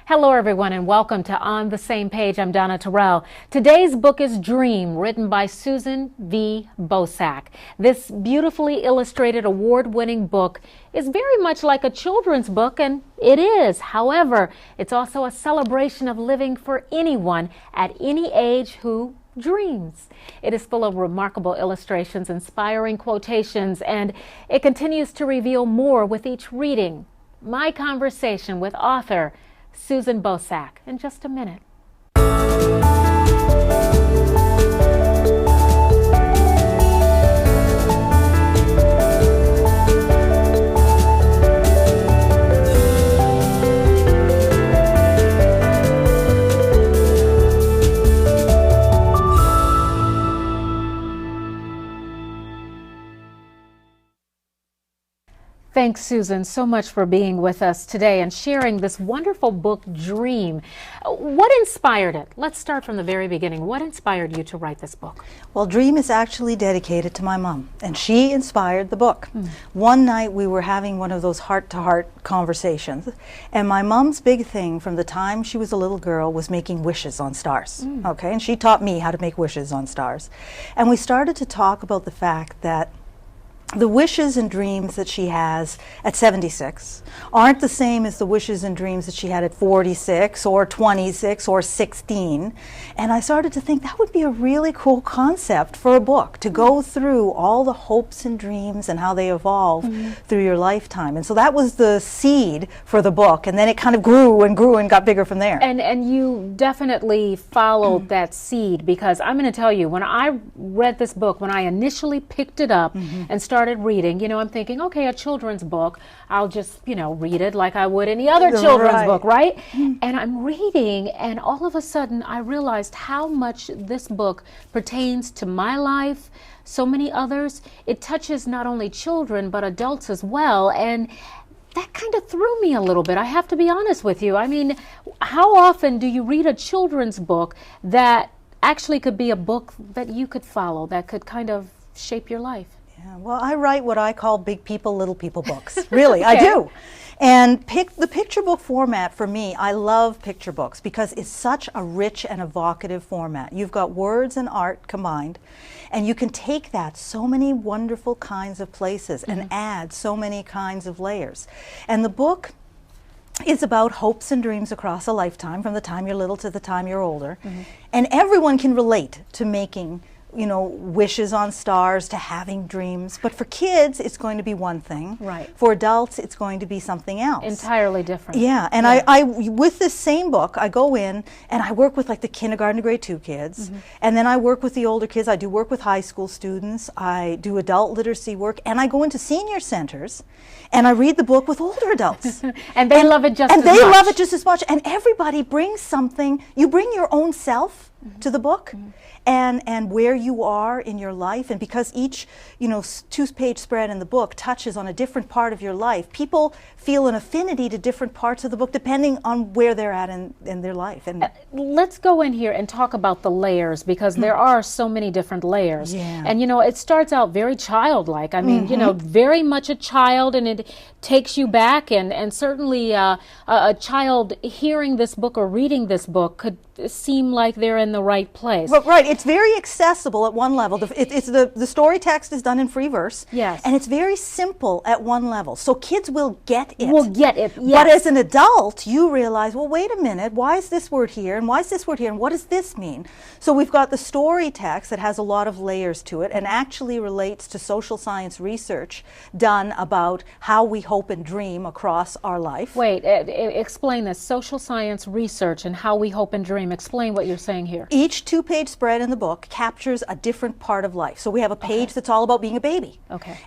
Hello everyone and welcome to On the Same Page. I'm Donna Terrell. Today's book is Dream, written by Susan V. Bosak. This beautifully illustrated award-winning book is very much like a children's book, and it is. However, it's also a celebration of living for anyone at any age who dreams. It is full of remarkable illustrations, inspiring quotations, and it continues to reveal more with each reading. My conversation with author Susan Bosak in just a minute. Thanks, Susan, so much for being with us today and sharing this wonderful book, Dream. What inspired it? Let's start from the very beginning. What inspired you to write this book? Well, Dream is actually dedicated to my mom, and she inspired the book. One night we were having one of those heart-to-heart conversations, and my mom's big thing from the time she was a little girl was making wishes on stars. Okay, and she taught me how to make wishes on stars. And we started to talk about the fact that the wishes and dreams that she has at 76 aren't the same as the wishes and dreams that she had at 46 or 26 or 16. And I started to think that would be a really cool concept for a book, to go through all the hopes and dreams and how they evolve through your lifetime. And so that was the seed for the book, and then it kind of grew and got bigger from there. And you definitely followed that seed, because I'm going to tell you, when I read this book, when I initially picked it up and started reading, you know, I'm thinking, okay, a children's book, I'll just, you know, read it like I would any other children's book, right? And I'm reading, and all of a sudden I realized how much this book pertains to my life, so many others. It touches not only children but adults as well, and that kind of threw me a little bit. I have to be honest with you. I mean, how often do you read a children's book that actually could be a book that you could follow, that could kind of shape your life? Yeah, well, I write what I call big people, little people books. Really, I do. And the picture book format, for me, I love picture books because it's such a rich and evocative format. You've got words and art combined, and you can take that so many wonderful kinds of places and add so many kinds of layers. And the book is about hopes and dreams across a lifetime, from the time you're little to the time you're older. And everyone can relate to making, you know, wishes on stars, to having dreams. But for kids, it's going to be one thing. Right. For adults, it's going to be something else. Entirely different. Yeah, and I with this same book, I go in and I work with like the kindergarten to grade 2 kids, and then I work with the older kids. I do work with high school students. I do adult literacy work, and I go into senior centers, and I read the book with older adults. And they love it just as much. And they love it just as much. And everybody brings something. You bring your own self to the book. And where you are in your life, and because each, you know, 2-page spread in the book touches on a different part of your life, people feel an affinity to different parts of the book depending on where they're at in their life. And let's go in here and talk about the layers, because there are so many different layers. And you know, it starts out very childlike. I mean, you know, very much a child, and it takes you back, and certainly a child hearing this book or reading this book could seem like they're in the right place. But right, it's very accessible at one level. The story text is done in free verse. Yes. And it's very simple at one level. So kids will get it. Will get it, yes. But as an adult, you realize, well, wait a minute, why is this word here? And why is this word here? And what does this mean? So we've got the story text that has a lot of layers to it and actually relates to social science research done about how we hope and dream across our life. Wait, explain this. Social science research and how we hope and dream. Explain what you're saying here. Each 2-page spread in the book captures a different part of life. So we have a page that's all about being a baby.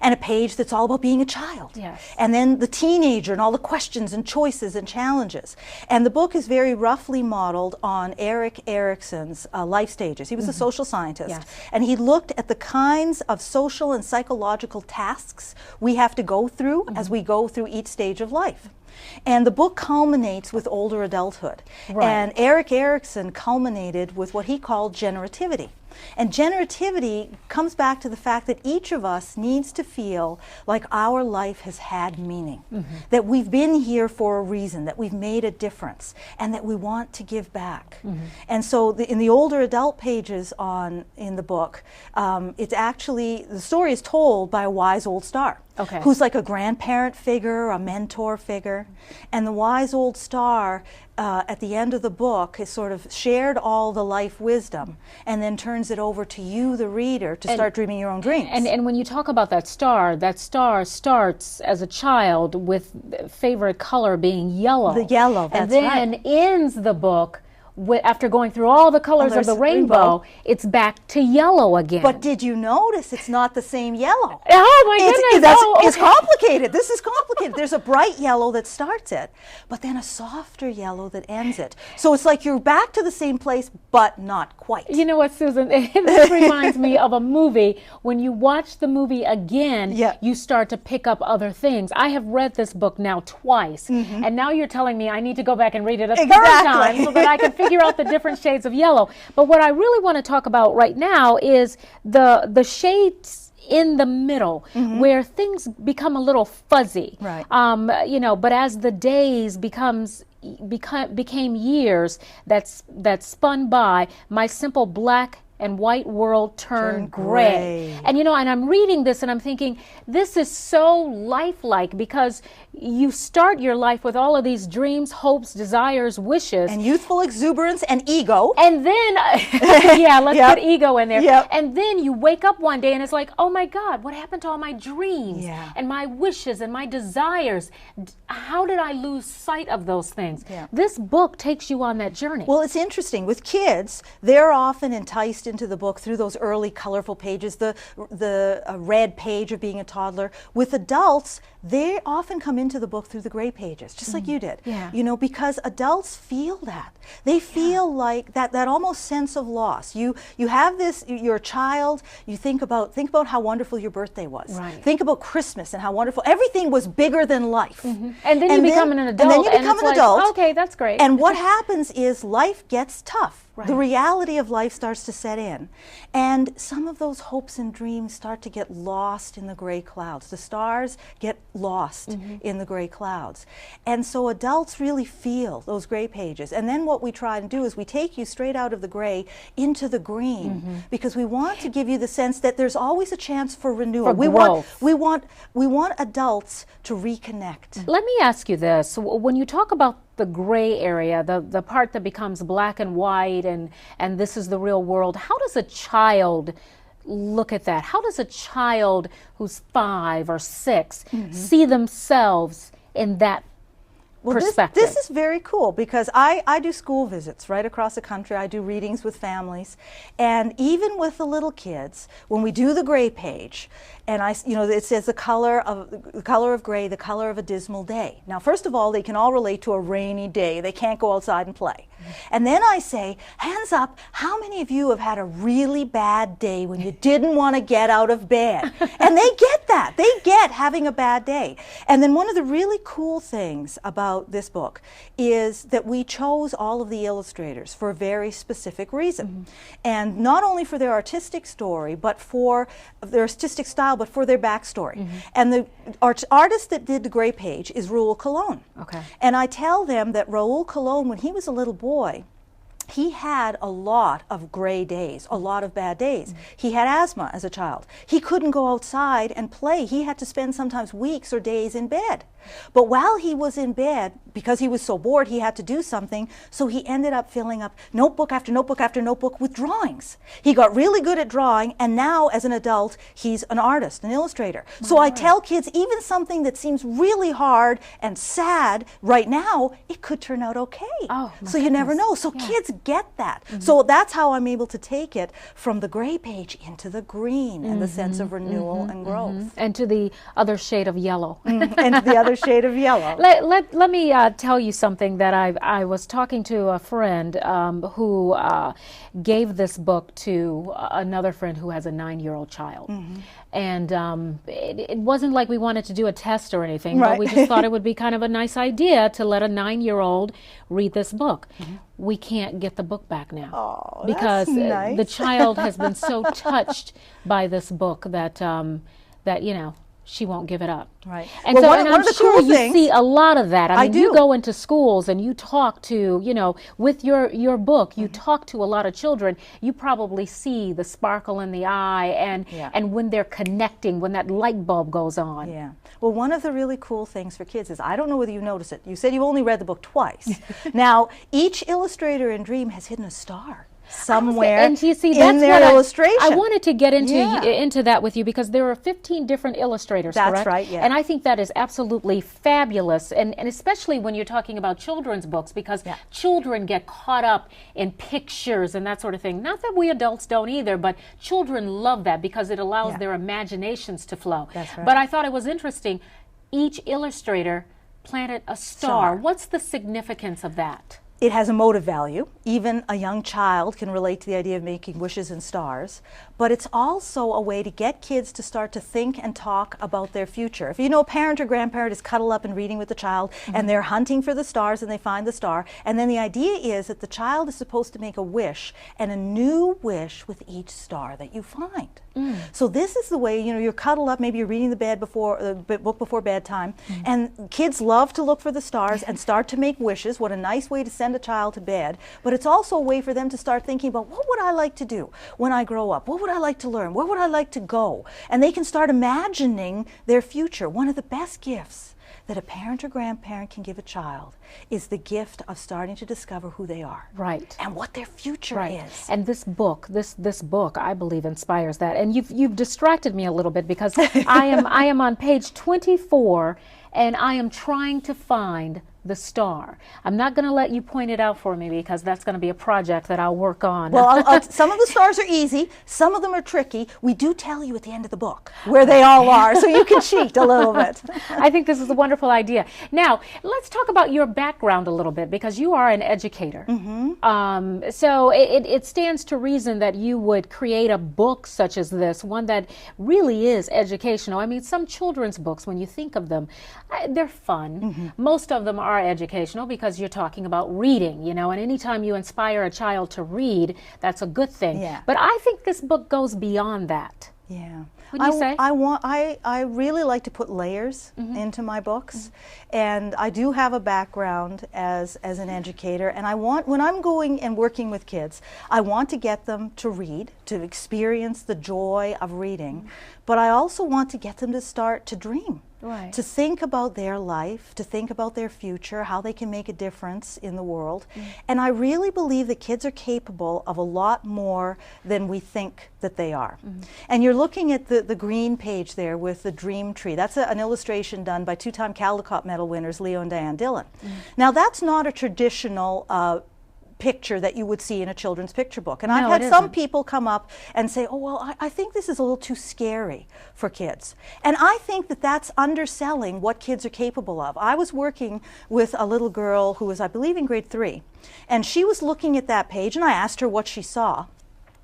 And a page that's all about being a child. Yes. And then the teenager and all the questions and choices and challenges. And the book is very roughly modeled on Erik Erikson's life stages. He was a social scientist. And he looked at the kinds of social and psychological tasks we have to go through as we go through each stage of life. And the book culminates with older adulthood. And Erik Erikson culminated with what he called generativity. And generativity comes back to the fact that each of us needs to feel like our life has had meaning, that we've been here for a reason, that we've made a difference, and that we want to give back. And so in the older adult pages in the book, it's actually, the story is told by a wise old star. Okay. Who's like a grandparent figure, a mentor figure. And the wise old star, at the end of the book, has sort of shared all the life wisdom and then turns it over to you, the reader, to start dreaming your own dreams. And when you talk about that star starts as a child with favorite color being yellow. The yellow, that's right. And then ends the book after going through all the colors of the rainbow, it's back to yellow again. But did you notice it's not the same yellow? Oh my goodness! It's complicated. This is complicated. There's a bright yellow that starts it, but then a softer yellow that ends it. So it's like you're back to the same place, but not quite. You know what, Susan? This reminds me of a movie. When you watch the movie again, you start to pick up other things. I have read this book now twice, and now you're telling me I need to go back and read it a third time so that I can figure out the different shades of yellow. But what I really want to talk about right now is the shades in the middle, where things become a little fuzzy. Right. You know, but as the days became years that spun by, my simple black and white world turned gray. And you know, and I'm reading this and I'm thinking, this is so lifelike, because you start your life with all of these dreams, hopes, desires, wishes. And youthful exuberance and ego. And then, let's put ego in there. And then you wake up one day and it's like, oh my God, what happened to all my dreams and my wishes and my desires? How did I lose sight of those things? This book takes you on that journey. Well, it's interesting. With kids, they're often enticed into the book through those early colorful pages, the red page of being a toddler. With adults, they often come into the book through the gray pages, just like you did. You know, because adults feel that. They feel like that almost sense of loss. You have this, you're a child, you think about how wonderful your birthday was. Think about Christmas and how wonderful, everything was bigger than life. And then you become an adult. And then you become an adult. Okay, that's great. And what happens is life gets tough. The reality of life starts to set in. And some of those hopes and dreams start to get lost in the gray clouds. The stars get lost in the gray clouds. And so adults really feel those gray pages. And then what we try to do is we take you straight out of the gray into the green, because we want to give you the sense that there's always a chance for renewal. We want adults to reconnect. Let me ask you this. When you talk about the gray area, the part that becomes black and white, and this is the real world, how does a child look at that? How does a child who's 5 or 6 see themselves in that perspective? This is very cool, because I do school visits right across the country. I do readings with families, and even with the little kids, when we do the gray page, and it says the color of gray, the color of a dismal day. Now, first of all, they can all relate to a rainy day. They can't go outside and play. And then I say, hands up, how many of you have had a really bad day when you didn't want to get out of bed? And they get that. They get having a bad day. And then one of the really cool things about this book is that we chose all of the illustrators for a very specific reason. And not only for their artistic story, but for their artistic style, but for their backstory. And the artist that did the gray page is Raul Colon. And I tell them that Raul Colon, when he was a little boy, he had a lot of gray days, a lot of bad days. He had asthma as a child. He couldn't go outside and play. He had to spend sometimes weeks or days in bed. But while he was in bed, because he was so bored, he had to do something, so he ended up filling up notebook after notebook after notebook with drawings. He got really good at drawing, and now as an adult, he's an artist, an illustrator. So I tell kids, even something that seems really hard and sad right now, it could turn out okay. So you never know. So kids get that. So that's how I'm able to take it from the gray page into the green and the sense of renewal and growth. And to the other shade of yellow. And to the other shade of yellow. Let me tell you something that I was talking to a friend who gave this book to another friend who has a 9-year-old child. And it wasn't like we wanted to do a test or anything, but we just thought it would be kind of a nice idea to let a 9-year-old read this book. We can't get the book back now because the child has been so touched by this book that that she won't give it up. Right. And well, so one and of I'm the sure cool you things, see a lot of that. I mean, do. you go into schools and you talk to, with your book, you talk to a lot of children. You probably see the sparkle in the eye and when they're connecting, when that light bulb goes on. Yeah. Well, one of the really cool things for kids is, I don't know whether you notice it. You said you only read the book twice. Now, each illustrator in Dream has hidden a star somewhere and you see, in their illustration. I wanted to get into that with you because there are 15 different illustrators, That's correct? right, yeah. And I think that is absolutely fabulous, and especially when you're talking about children's books, because children get caught up in pictures and that sort of thing. Not that we adults don't either, but children love that because it allows their imaginations to flow. That's right. But I thought it was interesting, each illustrator planted a star. What's the significance of that? It has a motive value. Even a young child can relate to the idea of making wishes and stars. But it's also a way to get kids to start to think and talk about their future. If a parent or grandparent is cuddled up and reading with the child, and they're hunting for the stars and they find the star, and then the idea is that the child is supposed to make a wish, and a new wish with each star that you find. So this is the way, you're cuddled up, maybe you're reading the book before bedtime, and kids love to look for the stars and start to make wishes. What a nice way to send a child to bed. But it's also a way for them to start thinking about, what would I like to do when I grow up? What would I like to learn? Where would I like to go? And they can start imagining their future. One of the best gifts that a parent or grandparent can give a child is the gift of starting to discover who they are. Right. And what their future is. And this book, this book, I believe, inspires that. And you've distracted me a little bit because I am on page 24 and I am trying to find the star. I'm not going to let you point it out for me because that's going to be a project that I'll work on. Well, some of the stars are easy, some of them are tricky. We do tell you at the end of the book where they all are, so you can cheat a little bit. I think this is a wonderful idea. Now, let's talk about your background a little bit because you are an educator. So it stands to reason that you would create a book such as this, one that really is educational. I mean, some children's books, when you think of them, they're fun. Most of them are educational because you're talking about reading, and anytime you inspire a child to read, that's a good thing. But I think this book goes beyond that. What do you say? I really like to put layers into my books, and I do have a background as an educator, and when I'm going and working with kids, I want to get them to read, to experience the joy of reading, but I also want to get them to start to dream. Right. To think about their life, to think about their future, how they can make a difference in the world. And I really believe that kids are capable of a lot more than we think that they are. And you're looking at the green page there with the dream tree. That's an illustration done by 2-time Caldecott Medal winners Leo and Diane Dillon. Now that's not a traditional picture that you would see in a children's picture book. And I've had some people come up and say, oh, well, I think this is a little too scary for kids. And I think that that's underselling what kids are capable of. I was working with a little girl who was, I believe, in grade 3, and she was looking at that page, and I asked her what she saw.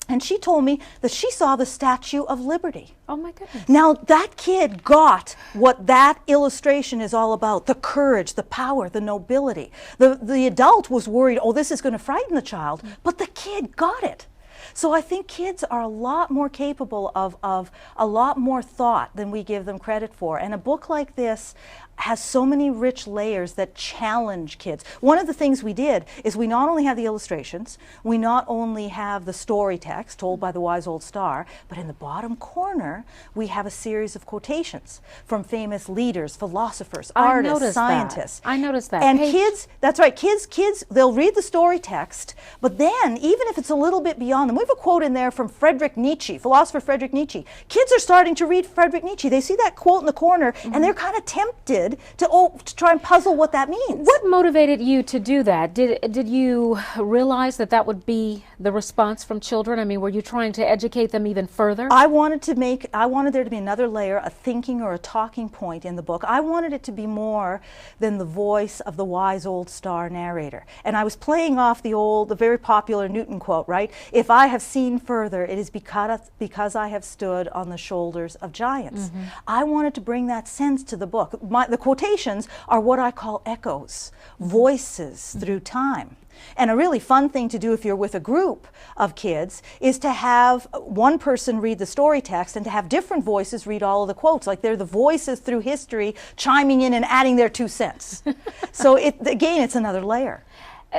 And she told me that she saw the Statue of Liberty. Oh my goodness. Now that kid got what that illustration is all about, the courage, the power, the nobility. The adult was worried, oh, this is going to frighten the child, but the kid got it. So I think kids are a lot more capable of a lot more thought than we give them credit for. And a book like this has so many rich layers that challenge kids. One of the things we did is we not only have the illustrations, we not only have the story text told by the wise old star, but in the bottom corner we have a series of quotations from famous leaders, philosophers, artists, scientists. I noticed that. And kids, that's right, kids, they'll read the story text, but then even if it's a little bit beyond them, we have a quote in there from Friedrich Nietzsche, philosopher Friedrich Nietzsche. Kids are starting to read Friedrich Nietzsche. They see that quote in the corner, and they're kind of tempted to try and puzzle what that means. What motivated you to do that? Did you realize that that would be the response from children? I mean, were you trying to educate them even further? I wanted there to be another layer, a thinking or a talking point in the book. I wanted it to be more than the voice of the wise old star narrator. And I was playing off the very popular Newton quote, right? If I have seen further, it is because I have stood on the shoulders of giants. I wanted to bring that sense to the book. The quotations are what I call echoes, voices through time. And a really fun thing to do if you're with a group of kids is to have one person read the story text and to have different voices read all of the quotes. Like they're the voices through history chiming in and adding their 2 cents. So again, it's another layer.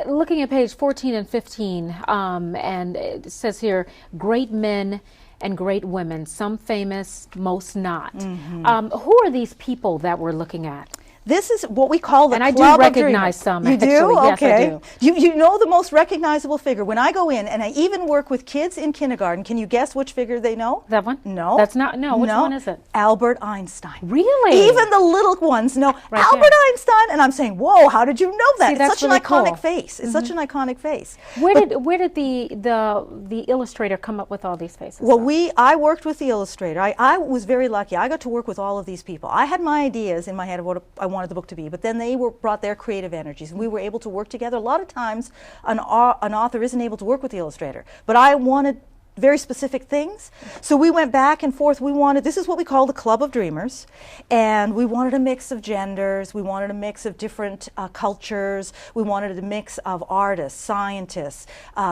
Looking at page 14 and 15, and it says here, great men and great women, some famous, most not. Who are these people that we're looking at? This is what we call the Club of Dreamers. And I do recognize some, You do? Yes, okay. I do. You know the most recognizable figure. When I go in, and I even work with kids in kindergarten, can you guess which figure they know? That one? No. That's not, no. Which one is it? Albert Einstein. Really? Even the little ones know Right Albert Einstein, and I'm saying, whoa, how did you know that? See, It's that's such really an iconic cool. face. It's such an iconic face. Where did the illustrator come up with all these faces? Well, I worked with the illustrator. I was very lucky. I got to work with all of these people. I had my ideas in my head of what I wanted the book to be, but then they brought their creative energies, and we were able to work together. A lot of times, an author isn't able to work with the illustrator, but I wanted very specific things, so we went back and forth. This is what we call the Club of Dreamers, and we wanted a mix of genders, we wanted a mix of different cultures, we wanted a mix of artists, scientists,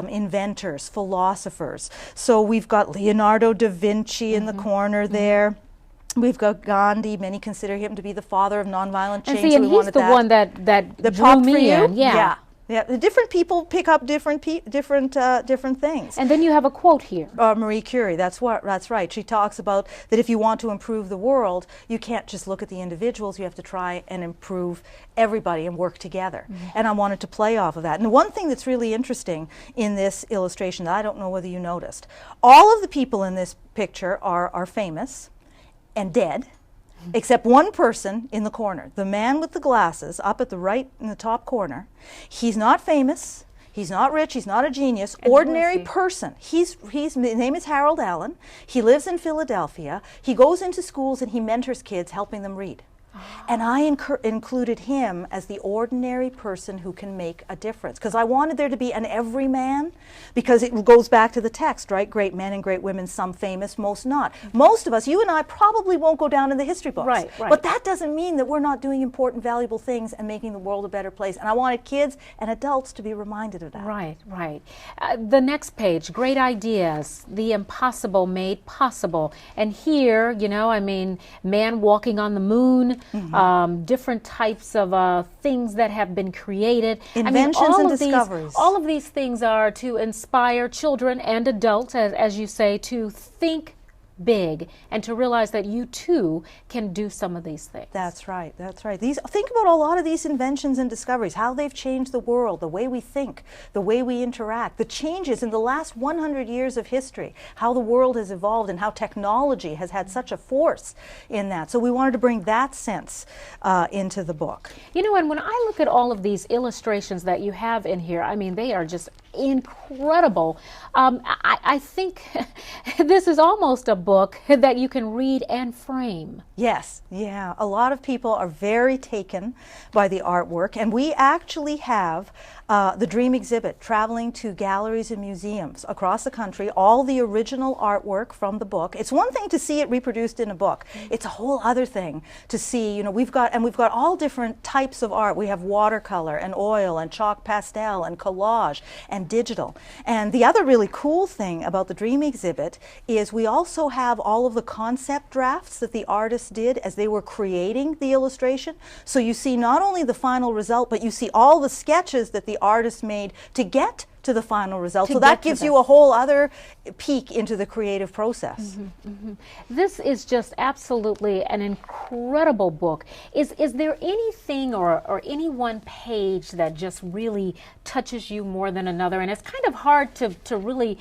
inventors, philosophers. So we've got Leonardo da Vinci in the corner there. We've got Gandhi. Many consider him to be the father of nonviolent change. And see, and he's the one that drew me in. Yeah. The different people pick up different things. And then you have a quote here. Marie Curie. That's right. She talks about that if you want to improve the world, you can't just look at the individuals. You have to try and improve everybody and work together. And I wanted to play off of that. And one thing that's really interesting in this illustration that I don't know whether you noticed, all of the people in this picture are famous and dead, except one person in the corner, the man with the glasses up at the right in the top corner. He's not famous, he's not rich, he's not a genius, ordinary person. His name is Harold Allen. He lives in Philadelphia. He goes into schools and he mentors kids, helping them read. And I included him as the ordinary person who can make a difference, because I wanted there to be an everyman, because it goes back to the text, right? Great men and great women, some famous, most not. Most of us, you and I, probably won't go down in the history books. Right. But that doesn't mean that we're not doing important, valuable things and making the world a better place. And I wanted kids and adults to be reminded of that. Right. The next page, great ideas, the impossible made possible. And here, you know, I mean, man walking on the moon, different types of things that have been created. Inventions and discoveries. All of these things are to inspire children and adults, as you say, to think big and to realize that you too can do some of these things. That's right. Think about a lot of these inventions and discoveries, how they've changed the world, the way we think, the way we interact, the changes in the last 100 years of history, how the world has evolved and how technology has had such a force in that. So we wanted to bring that sense into the book. You know, and when I look at all of these illustrations that you have in here, I mean, they are just incredible. I think this is almost a book that you can read and frame. Yes, yeah. A lot of people are very taken by the artwork, and we actually have the Dream exhibit traveling to galleries and museums across the country, all the original artwork from the book. It's one thing to see it reproduced in a book. It's a whole other thing to see, you know, we've got all different types of art. We have watercolor and oil and chalk pastel and collage and digital. And the other really cool thing about the Dream exhibit is we also have all of the concept drafts that the artists did as they were creating the illustration. So you see not only the final result, but you see all the sketches that the artists made to get to the final result. So that gives you a whole other peek into the creative process. This is just absolutely an incredible book. Is there anything or any one page that just really touches you more than another? And it's kind of hard to really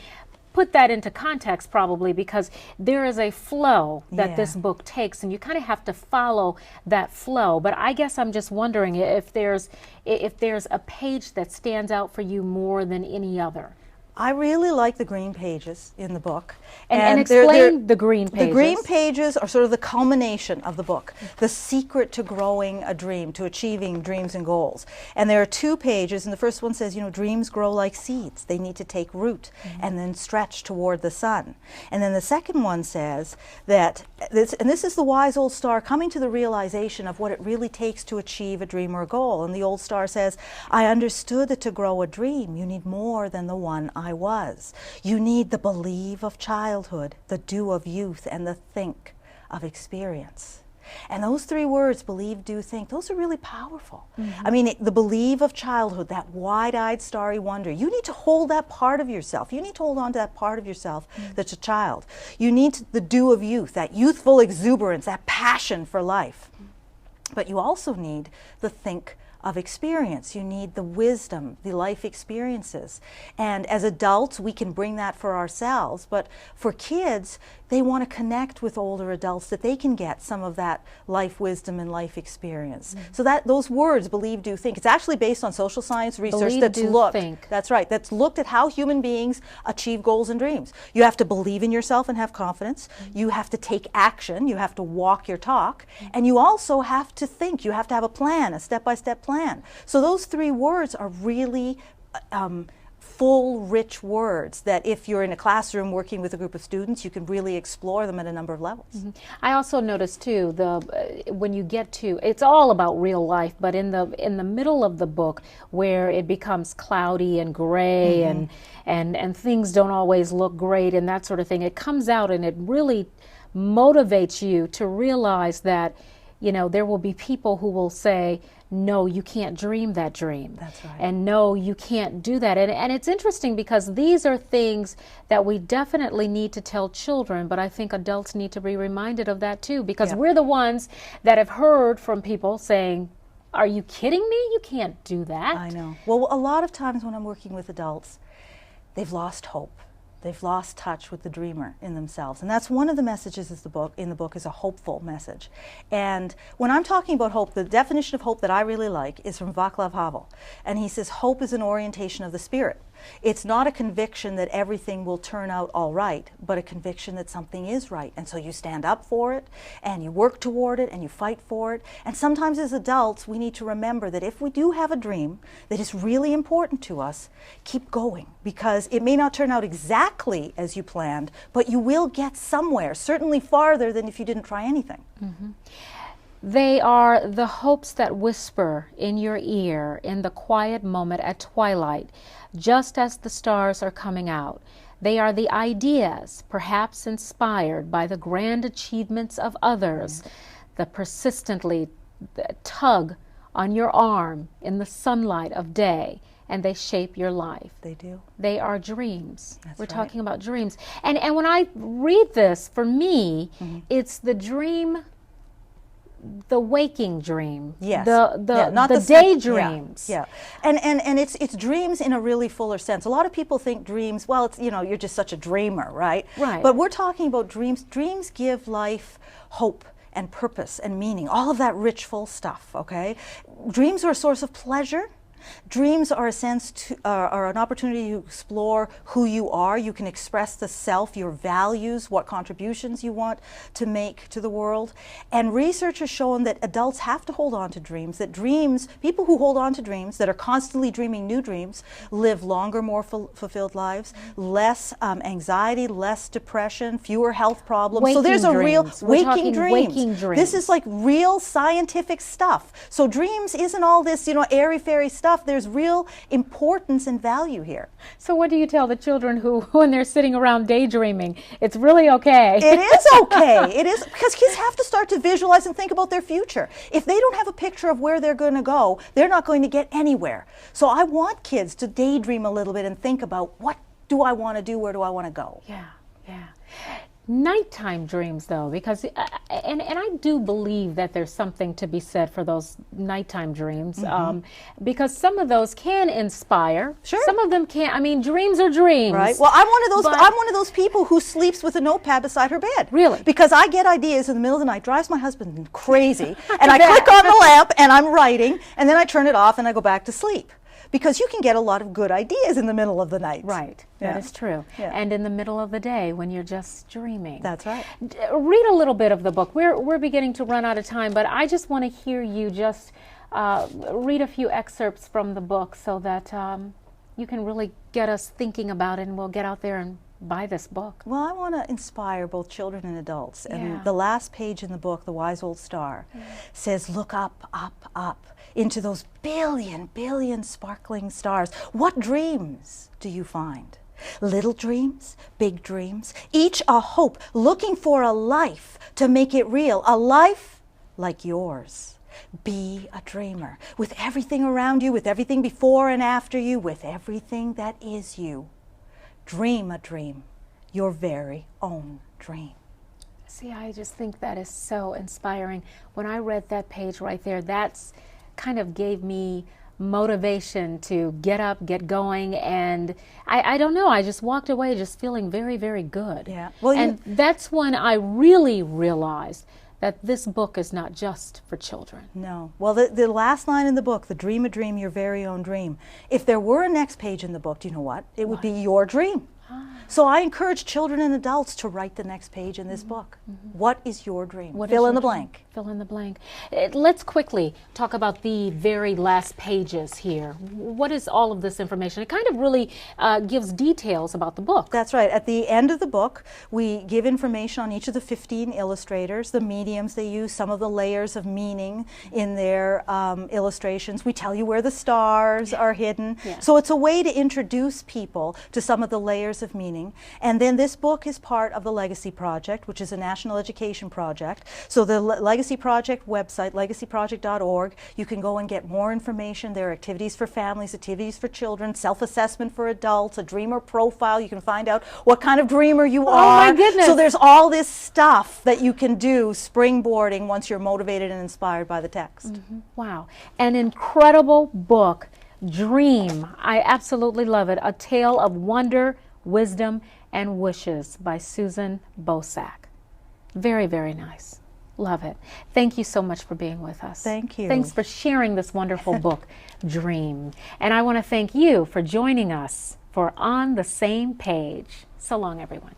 put that into context probably, because there is a flow that this book takes, and you kind of have to follow that flow. But I guess I'm just wondering if there's a page that stands out for you more than any other. I really like the green pages in the book. And explain the green pages. The green pages are sort of the culmination of the book, the secret to growing a dream, to achieving dreams and goals. And there are 2 pages, and the first one says, you know, dreams grow like seeds. They need to take root and then stretch toward the sun. And then the second one says that, this is the wise old star coming to the realization of what it really takes to achieve a dream or a goal. And the old star says, I understood that to grow a dream, you need more than the one I was. You need the believe of childhood, the do of youth, and the think of experience. And those 3 words, believe, do, think, those are really powerful. I mean, the believe of childhood, that wide-eyed, starry wonder, you need to hold that part of yourself. You need to hold on to that part of yourself that's a child. You need the do of youth, that youthful exuberance, that passion for life. But you also need the think of experience. You need the wisdom, the life experiences. And as adults, we can bring that for ourselves. But for kids, they want to connect with older adults, that they can get some of that life wisdom and life experience. So that those words, believe, do, think, it's actually based on social science research that's right, that's looked at how human beings achieve goals and dreams. You have to believe in yourself and have confidence. You have to take action. You have to walk your talk. And you also have to think. You have to have a plan, a step-by-step plan. So those 3 words are really full, rich words that if you're in a classroom working with a group of students, you can really explore them at a number of levels. I also noticed too, when you get to, it's all about real life, but in the middle of the book where it becomes cloudy and gray and things don't always look great and that sort of thing, it comes out and it really motivates you to realize that, you know, there will be people who will say, no, you can't dream that dream. That's right. And no, you can't do that. And it's interesting because these are things that we definitely need to tell children, but I think adults need to be reminded of that too, because we're the ones that have heard from people saying, are you kidding me? You can't do that. I know. Well, a lot of times when I'm working with adults, they've lost hope. They've lost touch with the dreamer in themselves. And that's one of the messages in the book is a hopeful message. And when I'm talking about hope, the definition of hope that I really like is from Václav Havel. And he says, hope is an orientation of the spirit. It's not a conviction that everything will turn out all right, but a conviction that something is right. And so you stand up for it, and you work toward it, and you fight for it. And sometimes as adults, we need to remember that if we do have a dream that is really important to us, keep going, because it may not turn out exactly as you planned, but you will get somewhere, certainly farther than if you didn't try anything. They are the hopes that whisper in your ear in the quiet moment at twilight, just as the stars are coming out. They are the ideas, perhaps inspired by the grand achievements of others, that persistently tug on your arm in the sunlight of day, and they shape your life. They do. They are dreams. We're right. talking about dreams. And when I read this, for me, it's the dream, the waking dream, not the daydreams. And it's dreams in a really fuller sense. A lot of people think dreams, well, it's, you know, you're just such a dreamer, right? Right. But we're talking about dreams. Dreams give life hope and purpose and meaning, all of that rich, full stuff, okay? Dreams are a source of pleasure. Dreams are are an opportunity to explore who you are. You can express the self, your values, what contributions you want to make to the world. And research has shown that adults have to hold on to dreams, that people who hold on to dreams, that are constantly dreaming new dreams, live longer, more fulfilled lives, less anxiety, less depression, fewer health problems. Waking so there's a real waking dreams. This is like real scientific stuff. So dreams isn't all this, you know, airy-fairy stuff. There's real importance and value here. So what do you tell the children who, when they're sitting around daydreaming, it's really okay? It is okay. It is, because kids have to start to visualize and think about their future. If they don't have a picture of where they're going to go, they're not going to get anywhere. So I want kids to daydream a little bit and think about, what do I want to do? Where do I want to go? Yeah, yeah. nighttime dreams, though, because and I do believe that there's something to be said for those nighttime dreams, because some of those can inspire. Sure. Some of them can't. I mean, dreams are dreams. Right. Well, I'm one of those. I'm one of those people who sleeps with a notepad beside her bed. Really? Because I get ideas in the middle of the night. Drives my husband crazy, and I click on the lamp and I'm writing, and then I turn it off and I go back to sleep. Because you can get a lot of good ideas in the middle of the night. Right, Yeah. that is true. Yeah. And in the middle of the day when you're just dreaming. That's right. Read a little bit of the book. We're beginning to run out of time, but I just want to hear you just read a few excerpts from the book so that you can really get us thinking about it, and we'll get out there and buy this book. Well, I want to inspire both children and adults. And Yeah. the last page in the book, The Wise Old Star, says, look up, up, up into those billion sparkling stars. What dreams do you find? Little dreams, big dreams, each a hope, looking for a life to make it real, a life like yours. Be a dreamer, with everything around you, with everything before and after you, with everything that is you. Dream a dream, your very own dream. See, I just think that is so inspiring. When I read that page right there, that's kind of gave me motivation to get up, get going, and I don't know, I just walked away just feeling very, very good. Yeah. Well, and that's when I really realized that this book is not just for children. No. Well, the last line in the book, the dream a dream, your very own dream. If there were a next page in the book, do you know what? It would be your dream. So I encourage children and adults to write the next page in this book. What is your dream? Fill in the blank. Fill in the blank. Let's quickly talk about the very last pages here. What is all of this information? It kind of really gives details about the book. That's right. At the end of the book, we give information on each of the 15 illustrators, the mediums they use, some of the layers of meaning in their illustrations. We tell you where the stars are hidden. Yeah. So it's a way to introduce people to some of the layers of meaning. And then this book is part of the Legacy Project, which is a national education project. So the Legacy Project website, legacyproject.org, you can go and get more information. There are activities for families, activities for children, self-assessment for adults, a dreamer profile. You can find out what kind of dreamer you are. Oh my goodness. So there's all this stuff that you can do springboarding once you're motivated and inspired by the text. Wow. An incredible book, Dream. I absolutely love it. A Tale of Wonder, Wisdom, and Wishes by Susan Bosak. Very, very nice. Love it. Thank you so much for being with us. Thank you. Thanks for sharing this wonderful book, Dream. And I want to thank you for joining us for On the Same Page. So long, everyone.